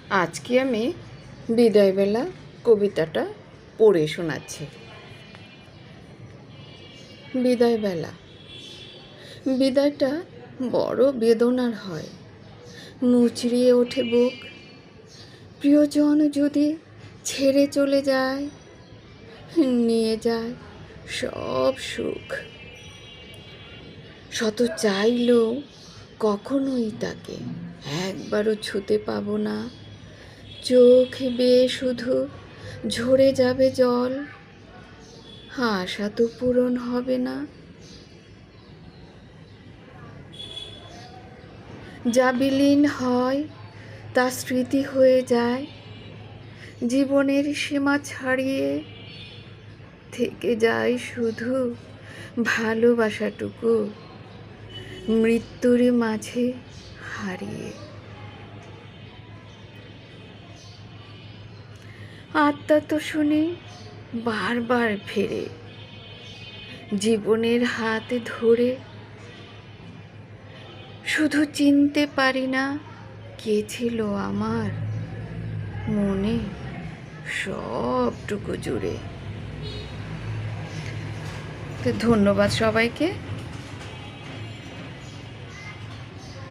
আজকে আমি বিদায়বেলা কবিতাটা পড়ে শোনাচ্ছি। বিদায়বেলা। বিদায়টা বড় বেদনার হয়, মুচড়িয়ে ওঠে বুক। প্রিয়জন যদি ছেড়ে চলে যায়, নিয়ে যায় সব সুখ। শত চাইলেও কখনোই তাকে একবারও ছুতে পাবো না। চোখ বেয়ে শুধু ঝরে যাবে জল, আশা তো পূরণ হবে না। যা বিলীন হয় তা স্মৃতি হয়ে যায়, জীবনের সীমা ছাড়িয়ে থেকে যায় শুধু ভালোবাসাটুকু মৃত্যুর মাঝে হারিয়ে। আত্মা তো শুনি বারবার ফেরে, জীবনের হাত ধরে। শুধু চিনতে পারি না কে ছিল আমার মনে সবটুকু জুড়ে। তো ধন্যবাদ সবাইকে।